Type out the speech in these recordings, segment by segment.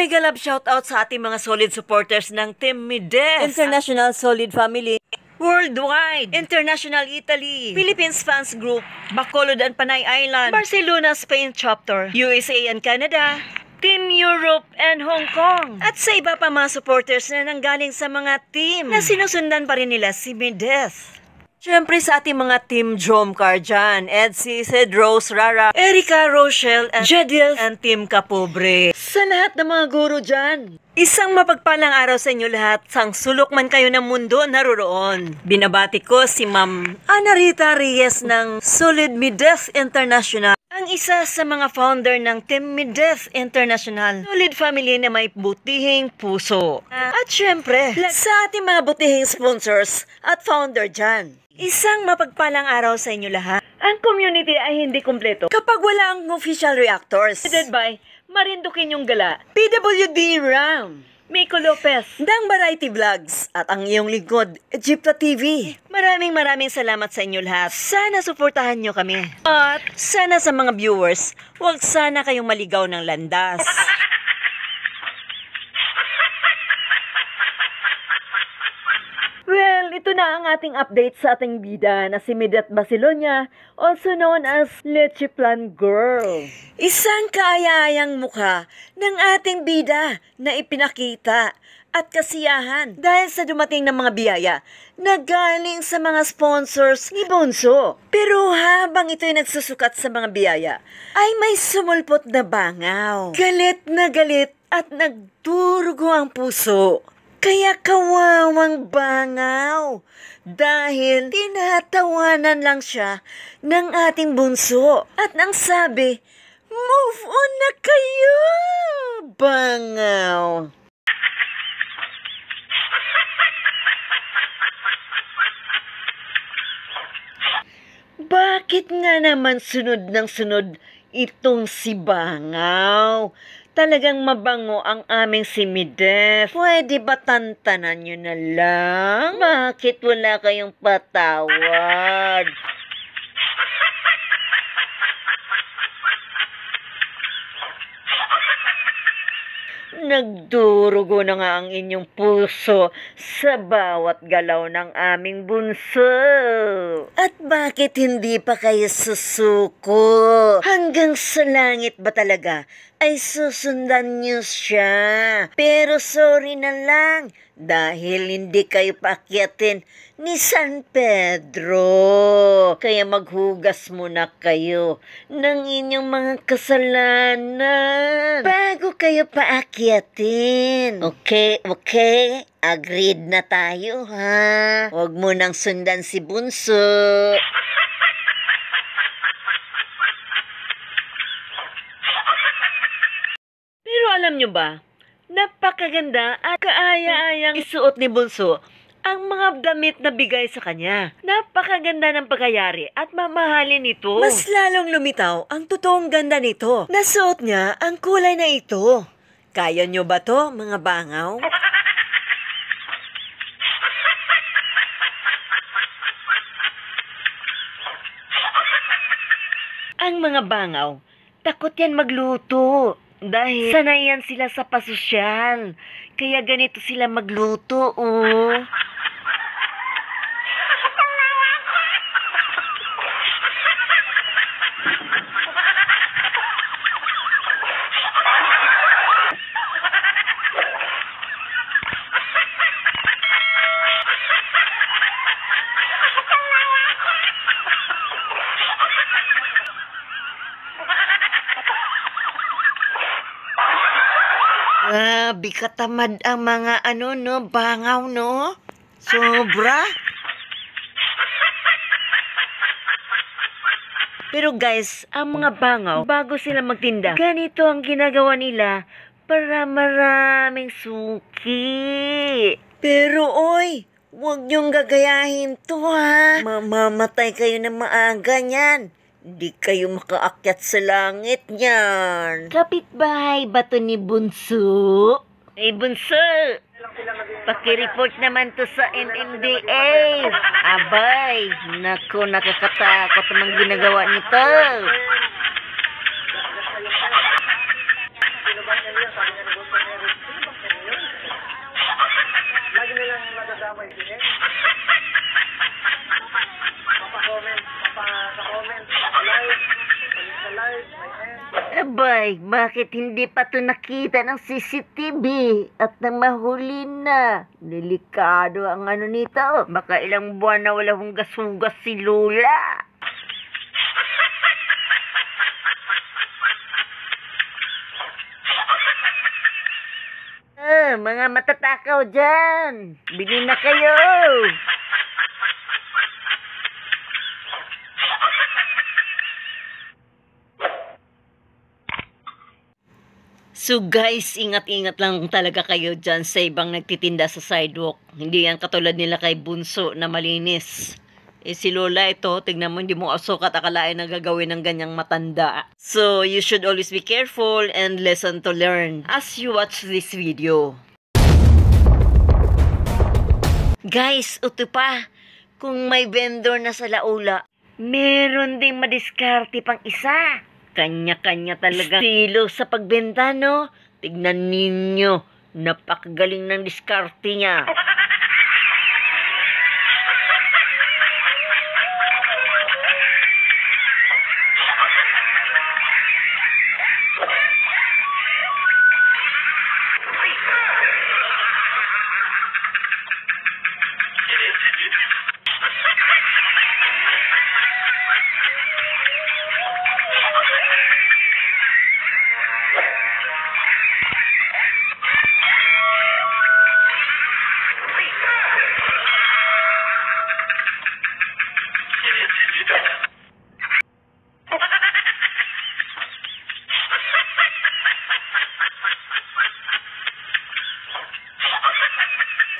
mega love shoutout sa ating mga solid supporters ng Team Mides, International Solid Family, Worldwide, International Italy, Philippines Fans Group, Bacolod and Panay Island, Barcelona, Spain Chapter, USA and Canada, Team Europe and Hong Kong, at sa iba pa mga supporters na nanggaling sa mga team na sinusundan pa rin nila si Mides. Siyempre sa ating mga Team Jomcar dyan, Edsy, Sid, Rose, Rara, Erica, Rochelle, and Jediel, and Team Kapobre. Sa lahat ng mga guro dyan, isang mapagpalang araw sa inyo lahat, sang sulok man kayo ng mundo naroroon. Binabati ko si Ma'am Ana Rita Reyes ng Solid Mides International, ang isa sa mga founder ng Team Mides International, solid family na may butihing puso. At syempre, sa ating mga butihing sponsors at founder dyan, isang mapagpalang araw sa inyo lahat. Ang community ay hindi kumpleto kapag wala ang official reactors. Headed by Marindukin yung Gala, PWD Ram, Miko Lopez, Dang Variety Vlogs, at ang iyong lingkod, Egypta TV. Maraming salamat sa inyo lahat. Sana suportahan nyo kami. At sana sa mga viewers, huwag sana kayong maligaw ng landas. Well, ito na ang ating update sa ating bida na si Midet Basilonia, also known as Leche Plan Girl. Isang kaaya-ayang mukha ng ating bida na ipinakita at kasiyahan dahil sa dumating ng mga biyaya na galing sa mga sponsors ni Bonso. Pero habang ito'y nagsusukat sa mga biyaya, ay may sumulpot na bangaw. Galit na galit at nagdurugo ang puso. Kaya kawawang bangaw dahil tinatawanan lang siya ng ating bunso. At nang sabi, move on na kayo, bangaw. Bakit nga naman sunod ng sunod itong si bangaw? Talagang mabango ang aming si Mides. Pwede ba tantanan nyo na lang? Bakit wala kayong patawad? Nagdurugo na nga ang inyong puso sa bawat galaw ng aming bunso. At bakit hindi pa kayo susuko? Hanggang sa langit ba talaga ay susundan niyo siya? Pero sorry na lang dahil hindi kayo paakyatin ni San Pedro. Kaya maghugas muna kayo ng inyong mga kasalanan bago kayo paakyatin. Okay? Agreed na tayo, ha? Huwag mo nang sundan si Bunso. Pero alam nyo ba, napakaganda at kaaya-ayang isuot ni Bunso ang mga damit na bigay sa kanya. Napakaganda ng pagkayari at mamahalin nito. Mas lalong lumitaw ang totoong ganda nito. Nasuot niya ang kulay na ito. Kaya nyo ba to, mga bangaw? Ang mga bangaw, takot yan magluto. Dahil sanayan sila sa pasosyal. Kaya ganito sila magluto, oh. Bikatamad ang mga bangaw, no? Sobra. Pero guys, ang mga bangaw, bago sila magtinda, ganito ang ginagawa nila para maraming suki. Pero oy, huwag niyong gagayahin to, ha? Mamamatay kayo na maaga niyan. Di kayo makaakyat sa langit niyan. Kapitbahay ba to ni Bunso? Bunso, pakireport naman to sa MMDA. Abay, naku, nakakatakot namang ginagawa nito. sabi niya ni Bunso Mary, sino ba kayo yun? Lagi nilang nadadamay din eh. Papa-comment, papa-comment, papa-live, sa live, may end. Abay, bakit hindi pa to nakita ng CCTV at nang mahuli na? Delikado ang ano nito. Baka ilang buwan na wala hugas-hugas si Lola. Mga matatakaw dyan, bili na kayo. So guys, ingat-ingat lang talaga kayo dyan sa ibang nagtitinda sa sidewalk. Hindi yan katulad nila kay Bunso na malinis. Si Lola ito, tignan mo, hindi mo sukat akalain na gagawin ng ganyang matanda. So, you should always be careful and lesson to learn as you watch this video. Guys, uto pa, kung may vendor na sa Laula, meron ding madiskarte pang isa. Kanya-kanya talaga estilo sa pagbenta, no? Tignan ninyo, napakagaling ng diskarte niya.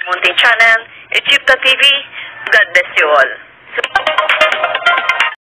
Munting Channel, Egypta TV, God bless you all.